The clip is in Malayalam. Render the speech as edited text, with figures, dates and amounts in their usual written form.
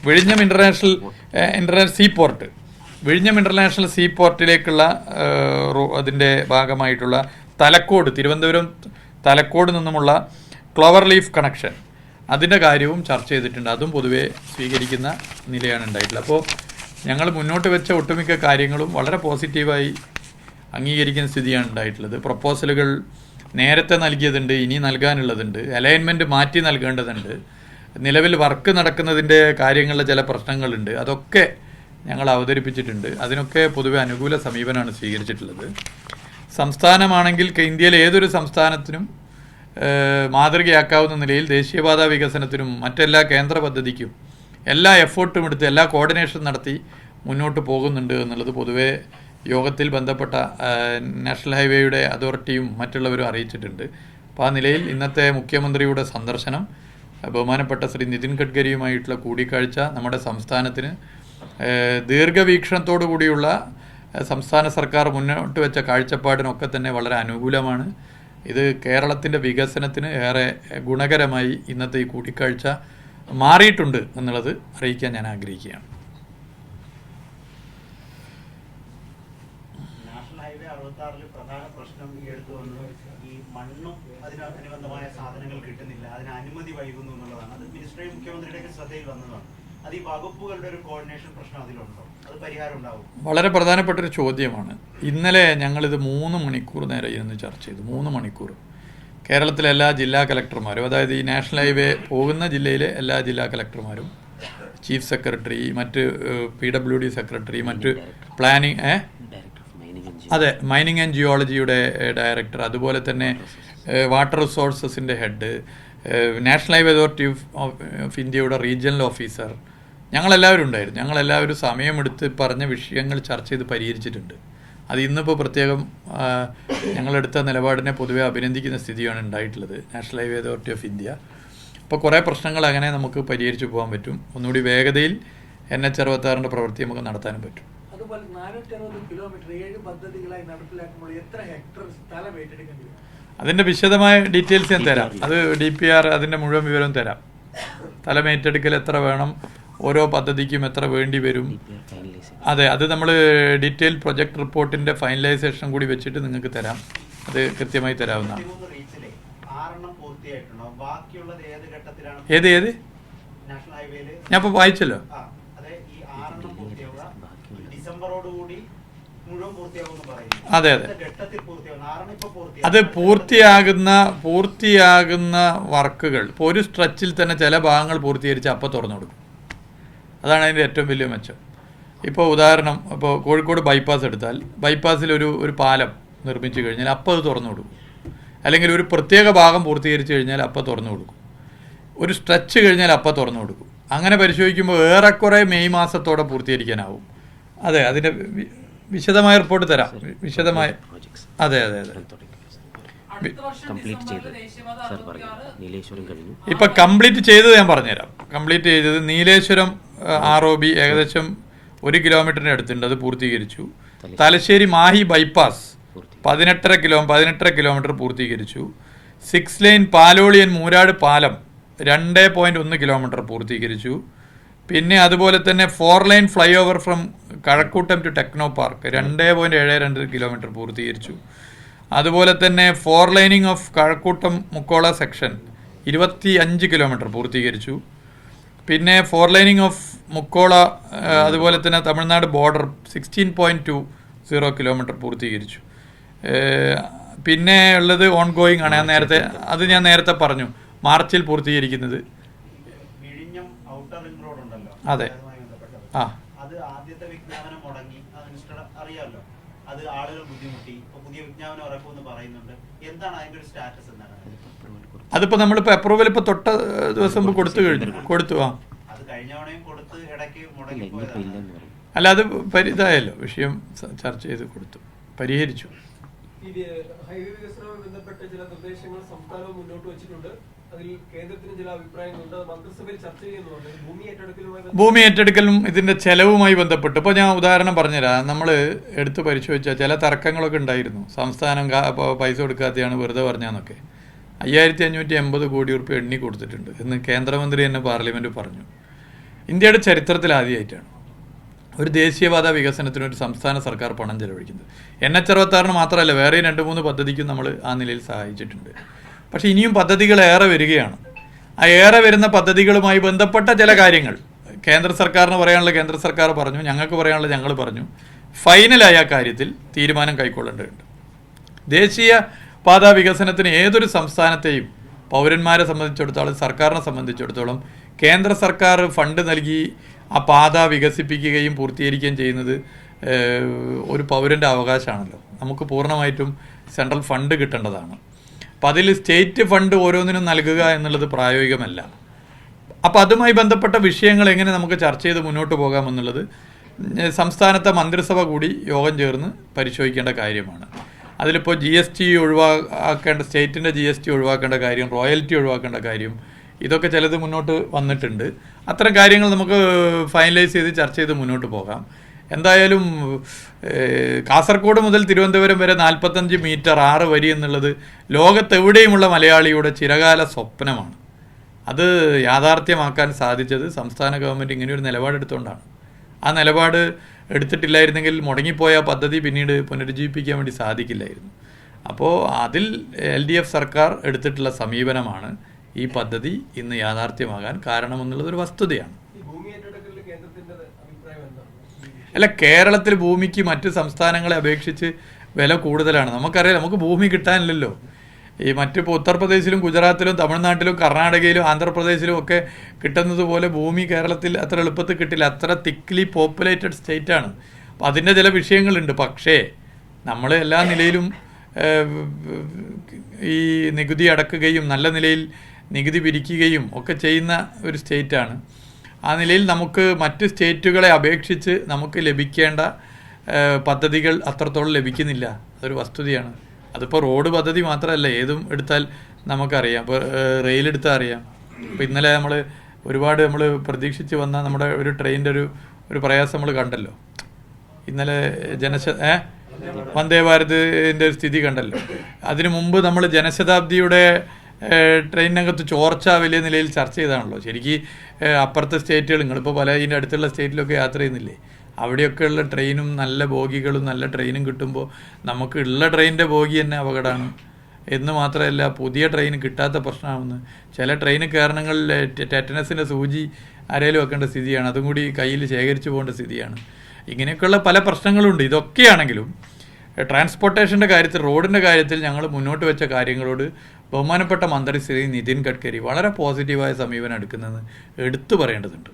വിഴിഞ്ഞം ഇൻ്റർനാഷണൽ സീപോർട്ട്, വിഴിഞ്ഞം ഇൻ്റർനാഷണൽ സീപോർട്ടിലേക്കുള്ള അതിൻ്റെ ഭാഗമായിട്ടുള്ള തലക്കോട്, തിരുവനന്തപുരം തലക്കോട് നിന്നുമുള്ള ക്ലോവർ ലീഫ് കണക്ഷൻ, അതിൻ്റെ കാര്യവും ചർച്ച ചെയ്തിട്ടുണ്ട്. അതും പൊതുവെ സ്വീകരിക്കുന്ന നിലയാണ് ഉണ്ടായിട്ടുള്ളത്. അപ്പോൾ ഞങ്ങൾ മുന്നോട്ട് വെച്ച ഒട്ടുമിക്ക കാര്യങ്ങളും വളരെ പോസിറ്റീവായി അംഗീകരിക്കുന്ന സ്ഥിതിയാണ് ഉണ്ടായിട്ടുള്ളത്. പ്രപ്പോസലുകൾ നേരത്തെ നൽകിയതുണ്ട്, ഇനി നൽകാനുള്ളതുണ്ട്, അലൈൻമെൻറ്റ് മാറ്റി നൽകേണ്ടതുണ്ട്, നിലവിൽ വർക്ക് നടക്കുന്നതിൻ്റെ കാര്യങ്ങളിലെ ചില പ്രശ്നങ്ങളുണ്ട്, അതൊക്കെ ഞങ്ങൾ അവതരിപ്പിച്ചിട്ടുണ്ട്. അതിനൊക്കെ പൊതുവെ അനുകൂല സമീപനമാണ് സ്വീകരിച്ചിട്ടുള്ളത്. സംസ്ഥാനമാണെങ്കിൽ ഇന്ത്യയിലെ ഏതൊരു സംസ്ഥാനത്തിനും മാതൃകയാക്കാവുന്ന നിലയിൽ ദേശീയപാത വികസനത്തിനും മറ്റെല്ലാ കേന്ദ്ര പദ്ധതിക്കും എല്ലാ എഫേർട്ടും എടുത്ത് എല്ലാ കോർഡിനേഷൻ നടത്തി മുന്നോട്ട് പോകുന്നുണ്ട് എന്നുള്ളത് പൊതുവെ യോഗത്തിൽ ബന്ധപ്പെട്ട നാഷണൽ ഹൈവേയുടെ അതോറിറ്റിയും മറ്റുള്ളവരും അറിയിച്ചിട്ടുണ്ട്. അപ്പോൾ ആ നിലയിൽ ഇന്നത്തെ മുഖ്യമന്ത്രിയുടെ സന്ദർശനം, ബഹുമാനപ്പെട്ട ശ്രീ നിതിൻ ഗഡ്കരിയുമായിട്ടുള്ള കൂടിക്കാഴ്ച നമ്മുടെ സംസ്ഥാനത്തിന് ദീർഘവീക്ഷണത്തോടു കൂടിയുള്ള സംസ്ഥാന സർക്കാർ മുന്നോട്ട് വെച്ച കാഴ്ചപ്പാടിനൊക്കെ തന്നെ വളരെ അനുകൂലമാണ്. ഇത് കേരളത്തിൻ്റെ വികസനത്തിന് ഏറെ ഗുണകരമായി ഇന്നത്തെ ഈ കൂടിക്കാഴ്ച മാറിയിട്ടുണ്ട് എന്നുള്ളത് അറിയിക്കാൻ ഞാൻ ആഗ്രഹിക്കുകയാണ്. നാഷണൽ ഹൈവേ 66 പ്രധാന പ്രശ്നം ഈ എടുത്തു വന്നത് ഈ മണ്ണും അതിനനുബന്ധമായ സാധനങ്ങൾ കിട്ടുന്നില്ല, അതിന് അനുമതി വൈകുന്നു എന്നുള്ളതാണ്. അത് മിനിസ്റ്ററുടെയും മുഖ്യമന്ത്രിയുടെയൊക്കെ ശ്രദ്ധയിൽ വന്നതാണ്. അത് ഈ വകുപ്പുകളുടെ ഒരു കോർഡിനേഷൻ പ്രശ്നം അതിലുണ്ടോ? അത് പരിഹാരം ഉണ്ടാവും? വളരെ പ്രധാനപ്പെട്ടൊരു ചോദ്യമാണ്. ഇന്നലെ ഞങ്ങളിത് 3 മണിക്കൂർ നേരെ ഇരുന്ന് ചർച്ച ചെയ്തു. 3 മണിക്കൂർ കേരളത്തിലെ എല്ലാ ജില്ലാ കലക്ടർമാരും, അതായത് ഈ നാഷണൽ ഹൈവേ പോകുന്ന ജില്ലയിലെ എല്ലാ ജില്ലാ കലക്ടർമാരും, ചീഫ് സെക്രട്ടറി, മറ്റ് PWD സെക്രട്ടറി, മറ്റ് പ്ലാനിങ് മൈനിങ് ആൻഡ് ജിയോളജിയുടെ ഡയറക്ടർ, അതുപോലെ തന്നെ വാട്ടർ റിസോഴ്സസിൻ്റെ head, national highway authority of ഇന്ത്യയുടെ റീജിയണൽ ഓഫീസർ, ഞങ്ങളെല്ലാവരും ഉണ്ടായിരുന്നു. ഞങ്ങളെല്ലാവരും സമയമെടുത്ത് പറഞ്ഞ വിഷയങ്ങൾ ചർച്ച ചെയ്ത് പരിഹരിച്ചിട്ടുണ്ട്. അത് ഇന്നിപ്പോൾ പ്രത്യേകം ഞങ്ങളെടുത്ത നിലപാടിനെ പൊതുവെ അഭിനന്ദിക്കുന്ന സ്ഥിതിയാണ് ഉണ്ടായിട്ടുള്ളത് national highway authority of India. അപ്പോൾ കുറേ പ്രശ്നങ്ങൾ അങ്ങനെ നമുക്ക് പരിഹരിച്ചു പോകാൻ പറ്റും. ഒന്നുകൂടി വേഗതയിൽ NH66 പ്രവൃത്തി നമുക്ക് നടത്താനും പറ്റും. അതുപോലെ 460 കിലോമീറ്റർ 7 പദ്ധതികളായി നടപ്പിലാക്കുമ്പോൾ എത്ര ഹെക്ടർ സ്ഥലം ഏറ്റെടുക്കേണ്ടി വരും? അതിൻ്റെ വിശദമായ ഡീറ്റെയിൽസ് ഞാൻ തരാം. അത് DPR അതിൻ്റെ മുഴുവൻ വിവരം തരാം. സ്ഥലം ഏറ്റെടുക്കൽ എത്ര വേണം, ഓരോ പദ്ധതിക്കും എത്ര വേണ്ടി വരും, അതെ, അത് നമ്മൾ ഡീറ്റെയിൽ പ്രൊജക്ട് റിപ്പോർട്ടിൻ്റെ ഫൈനലൈസേഷൻ കൂടി വെച്ചിട്ട് നിങ്ങൾക്ക് തരാം. അത് കൃത്യമായി തരാവുന്നതാണ്. ഏത് ഞാൻ ഇപ്പോൾ വായിച്ചല്ലോ. അതെ അതെ, അത് പൂർത്തിയാകുന്ന വർക്കുകൾ ഇപ്പോൾ ഒരു സ്ട്രെച്ചിൽ തന്നെ ചില ഭാഗങ്ങൾ പൂർത്തീകരിച്ച് അപ്പോൾ തുറന്നു കൊടുക്കും. അതാണ് അതിൻ്റെ ഏറ്റവും വലിയ മെച്ചം. ഇപ്പോൾ ഉദാഹരണം, ഇപ്പോൾ കോഴിക്കോട് ബൈപ്പാസ് എടുത്താൽ ബൈപ്പാസിൽ ഒരു പാലം നിർമ്മിച്ചു കഴിഞ്ഞാൽ അപ്പോൾ അത് തുറന്നു കൊടുക്കും. അല്ലെങ്കിൽ ഒരു പ്രത്യേക ഭാഗം പൂർത്തീകരിച്ച് കഴിഞ്ഞാൽ അപ്പോൾ തുറന്നു കൊടുക്കും. ഒരു സ്ട്രെച്ച് കഴിഞ്ഞാൽ അപ്പോൾ തുറന്നു കൊടുക്കും. അങ്ങനെ പരിശോധിക്കുമ്പോൾ ഏറെക്കുറെ മെയ് മാസത്തോടെ പൂർത്തീകരിക്കാനാവും. അതെ, അതിൻ്റെ വിശദമായ റിപ്പോർട്ട് തരാം. വിശദമായ അതെ അതെ അതെ ഇപ്പം കംപ്ലീറ്റ് ചെയ്തത് ഞാൻ പറഞ്ഞുതരാം. കംപ്ലീറ്റ് ചെയ്തത് നീലേശ്വരം ROB ഏകദേശം 1 കിലോമീറ്ററിന് അടുത്തുണ്ട്, അത് പൂർത്തീകരിച്ചു. തലശ്ശേരി മാഹി ബൈപ്പാസ് 18.5 കിലോമീറ്റർ പൂർത്തീകരിച്ചു. 6 ലൈൻ പാലോളിയൻ മൂരാട് പാലം 2.1 കിലോമീറ്റർ പൂർത്തീകരിച്ചു. പിന്നെ അതുപോലെ തന്നെ 4 lane flyover from Kazhakoottam to Technopark 2.72 kilometre പൂർത്തീകരിച്ചു. അതുപോലെ തന്നെ 4 lining of Kazhakoottam Mukkola section 25 kilometre പൂർത്തീകരിച്ചു. പിന്നെ 4 ലൈനിങ് ഓഫ് മുക്കോള അതുപോലെ തന്നെ തമിഴ്നാട് ബോർഡർ 16.20 കിലോമീറ്റർ പൂർത്തീകരിച്ചു. പിന്നെ ഉള്ളത് ഓൺ ഗോയിങ് ആണ്. ഞാൻ നേരത്തെ പറഞ്ഞു, മാർച്ചിൽ പൂർത്തീകരിക്കുന്നത്. അതെ, ആ, അത് ആദ്യത്തെ വിജ്ഞാപനം മുടങ്ങി, അറിയാമല്ലോ, അത് ആളുകൾ ബുദ്ധിമുട്ടി. പുതിയ വിജ്ഞാപനം ഇറക്കുമെന്ന് പറയുന്നുണ്ട്. എന്താണ് അതിന്റെ ഒരു സ്റ്റാറ്റസ്? എന്താണ് അതിപ്പോൾ നമ്മളിപ്പോൾ അപ്രൂവൽ ഇപ്പോൾ തൊട്ട ദിവസം കൊടുത്തു. ആ, അത് കഴിഞ്ഞ തവണയും കൊടുത്ത് ഇടയ്ക്ക് മുടങ്ങി. അല്ല, അത് ഇതായല്ലോ, വിഷയം ചർച്ച ചെയ്ത് കൊടുത്തു, പരിഹരിച്ചു. ഹൈവേ വികസനവുമായി ബന്ധപ്പെട്ട ചില നിർദ്ദേശങ്ങൾ സംസ്ഥാനവും മുന്നോട്ട് വെച്ചിട്ടുണ്ട്. അതിൽ കേന്ദ്രത്തിന് ചില അഭിപ്രായങ്ങളുണ്ട്. മന്ത്രിസഭയിൽ ചർച്ച ചെയ്യുന്നുണ്ട്. ഭൂമി ഏറ്റെടുക്കലും ഇതിന്റെ ചെലവുമായി ബന്ധപ്പെട്ട് ഇപ്പോൾ ഞാൻ ഉദാഹരണം പറഞ്ഞുതരാം. നമ്മൾ എടുത്ത് പരിശോധിച്ചാൽ ചില തർക്കങ്ങളൊക്കെ ഉണ്ടായിരുന്നു. സംസ്ഥാനം പൈസ കൊടുക്കാതെയാണ് വെറുതെ പറഞ്ഞാന്നൊക്കെ. 5580 കോടി രൂപ എണ്ണി കൊടുത്തിട്ടുണ്ട് എന്ന് കേന്ദ്രമന്ത്രി തന്നെ പാർലമെന്റ് പറഞ്ഞു. ഇന്ത്യയുടെ ചരിത്രത്തിൽ ആദ്യമായിട്ടാണ് ഒരു ദേശീയപാത വികസനത്തിന് ഒരു സംസ്ഥാന സർക്കാർ പണം ചെലവഴിക്കുന്നത്. NH-66 മാത്രമല്ല, വേറെയും 2-3 പദ്ധതിക്കും നമ്മൾ ആ നിലയിൽ സഹായിച്ചിട്ടുണ്ട്. പക്ഷേ ഇനിയും പദ്ധതികൾ ഏറെ വരികയാണ്. ആ ഏറെ വരുന്ന പദ്ധതികളുമായി ബന്ധപ്പെട്ട ചില കാര്യങ്ങൾ കേന്ദ്ര സർക്കാരിന് പറയാനുള്ള കേന്ദ്ര സർക്കാർ പറഞ്ഞു, ഞങ്ങൾക്ക് പറയാനുള്ള ഞങ്ങൾ പറഞ്ഞു. ഫൈനലായ ആ കാര്യത്തിൽ തീരുമാനം കൈക്കൊള്ളേണ്ടതുണ്ട്. ദേശീയ പാതാ വികസനത്തിന് ഏതൊരു സംസ്ഥാനത്തെയും പൗരന്മാരെ സംബന്ധിച്ചിടത്തോളം, സർക്കാരിനെ സംബന്ധിച്ചിടത്തോളം കേന്ദ്ര സർക്കാർ ഫണ്ട് നൽകി ആ പാത വികസിപ്പിക്കുകയും പൂർത്തീകരിക്കുകയും ചെയ്യുന്നത് ഒരു പൗരൻ്റെ അവകാശമാണല്ലോ. നമുക്ക് പൂർണ്ണമായിട്ടും സെൻട്രൽ ഫണ്ട് കിട്ടേണ്ടതാണ്. അപ്പം അതിൽ സ്റ്റേറ്റ് ഫണ്ട് ഓരോന്നിനും നൽകുക എന്നുള്ളത് പ്രായോഗികമല്ല. അപ്പോൾ അതുമായി ബന്ധപ്പെട്ട വിഷയങ്ങൾ എങ്ങനെ നമുക്ക് ചർച്ച ചെയ്ത് മുന്നോട്ട് പോകാമെന്നുള്ളത് സംസ്ഥാനത്തെ മന്ത്രിസഭ കൂടി യോഗം ചേർന്ന് പരിശോധിക്കേണ്ട കാര്യമാണ്. അതിലിപ്പോൾ GST ഒഴിവാക്കേണ്ട, സ്റ്റേറ്റിൻ്റെ GST ഒഴിവാക്കേണ്ട കാര്യം, റോയൽറ്റി ഒഴിവാക്കേണ്ട കാര്യം, ഇതൊക്കെ ചിലത് മുന്നോട്ട് വന്നിട്ടുണ്ട്. അത്തരം കാര്യങ്ങൾ നമുക്ക് ഫൈനലൈസ് ചെയ്ത് ചർച്ച ചെയ്ത് മുന്നോട്ട് പോകാം. എന്തായാലും കാസർഗോഡ് മുതൽ തിരുവനന്തപുരം വരെ 45 മീറ്റർ 6 വരി എന്നുള്ളത് ലോകത്തെവിടെയുമുള്ള മലയാളിയുടെ ചിരകാല സ്വപ്നമാണ്. അത് യാഥാർത്ഥ്യമാക്കാൻ സാധിച്ചത് സംസ്ഥാന ഗവൺമെൻറ് ഇങ്ങനെയൊരു നിലപാടെടുത്തുകൊണ്ടാണ്. ആ നിലപാട് എടുത്തിട്ടില്ലായിരുന്നെങ്കിൽ മുടങ്ങിപ്പോയ പദ്ധതി പിന്നീട് പുനരുജ്ജീവിപ്പിക്കാൻ വേണ്ടി സാധിക്കില്ലായിരുന്നു. അപ്പോൾ അതിൽ LDF സർക്കാർ എടുത്തിട്ടുള്ള സമീപനമാണ് ഈ പദ്ധതി ഇന്ന് യാഥാർത്ഥ്യമാകാൻ കാരണമെന്നുള്ളതൊരു വസ്തുതയാണ്. അല്ല, കേരളത്തിൽ ഭൂമിക്ക് മറ്റ് സംസ്ഥാനങ്ങളെ അപേക്ഷിച്ച് വില കൂടുതലാണ്. നമുക്കറിയാം, നമുക്ക് ഭൂമി കിട്ടാനില്ലല്ലോ. ഈ മറ്റിപ്പോൾ ഉത്തർപ്രദേശിലും ഗുജറാത്തിലും തമിഴ്നാട്ടിലും കർണാടകയിലും ആന്ധ്രാപ്രദേശിലും ഒക്കെ കിട്ടുന്നത് പോലെ ഭൂമി കേരളത്തിൽ അത്ര എളുപ്പത്തിൽ കിട്ടില്ല. അത്ര തിക്ലി പോപ്പുലേറ്റഡ് സ്റ്റേറ്റാണ്. അപ്പോൾ അതിൻ്റെ ചില വിഷയങ്ങളുണ്ട്. പക്ഷേ നമ്മൾ എല്ലാ നിലയിലും ഈ നികുതി അടക്കുകയും നല്ല നിലയിൽ നികുതി പിരിക്കുകയും ഒക്കെ ചെയ്യുന്ന ഒരു സ്റ്റേറ്റാണ്. ആ നിലയിൽ നമുക്ക് മറ്റ് സ്റ്റേറ്റുകളെ അപേക്ഷിച്ച് നമുക്ക് ലഭിക്കേണ്ട പദ്ധതികൾ അത്രത്തോളം ലഭിക്കുന്നില്ല. അതൊരു വസ്തുതയാണ്. അതിപ്പോൾ റോഡ് പദ്ധതി മാത്രമല്ല, ഏതും എടുത്താൽ നമുക്കറിയാം. ഇപ്പോൾ റെയിലെടുത്താൽ അറിയാം. ഇപ്പോൾ ഇന്നലെ ഒരുപാട് നമ്മൾ പ്രതീക്ഷിച്ച് വന്ന നമ്മുടെ ഒരു ട്രെയിനിൻ്റെ ഒരു പ്രയാസം നമ്മൾ കണ്ടല്ലോ. ഇന്നലെ വന്ദേ ഭാരതിൻ്റെ ഒരു സ്ഥിതി കണ്ടല്ലോ. അതിനു മുമ്പ് നമ്മൾ ജനശതാബ്ദിയുടെ ട്രെയിനിനകത്ത് ചോർച്ച വലിയ നിലയിൽ ചർച്ച ചെയ്താണല്ലോ. ശരിക്കും അപ്പുറത്തെ സ്റ്റേറ്റുകൾ, നിങ്ങളിപ്പോൾ പല ഇതിൻ്റെ അടുത്തുള്ള സ്റ്റേറ്റിലൊക്കെ യാത്ര ചെയ്യുന്നില്ലേ, അവിടെയൊക്കെയുള്ള ട്രെയിനും നല്ല ബോഗികളും നല്ല ട്രെയിനും കിട്ടുമ്പോൾ നമുക്ക് ഉള്ള ട്രെയിനിൻ്റെ ബോഗി തന്നെ അപകടമാണ് എന്ന് മാത്രമല്ല, പുതിയ ട്രെയിൻ കിട്ടാത്ത പ്രശ്നമാണെന്ന്. ചില ട്രെയിൻ കയറണങ്ങളിൽ ടെറ്റനസിൻ്റെ സൂചി അരയിൽ വെക്കേണ്ട സ്ഥിതിയാണ്. അതും കൂടി കയ്യിൽ ശേഖരിച്ചു പോകേണ്ട സ്ഥിതിയാണ്. ഇങ്ങനെയൊക്കെയുള്ള പല പ്രശ്നങ്ങളുണ്ട്. ഇതൊക്കെയാണെങ്കിലും ട്രാൻസ്പോർട്ടേഷൻ്റെ കാര്യത്തിൽ, റോഡിൻ്റെ കാര്യത്തിൽ ഞങ്ങൾ മുന്നോട്ട് വെച്ച കാര്യങ്ങളോട് ബഹുമാനപ്പെട്ട മന്ത്രി ശ്രീ നിതിൻ ഗഡ്കരി വളരെ പോസിറ്റീവായ സമീപനം എടുക്കുന്നതെന്ന് എടുത്തു പറയേണ്ടതുണ്ട്.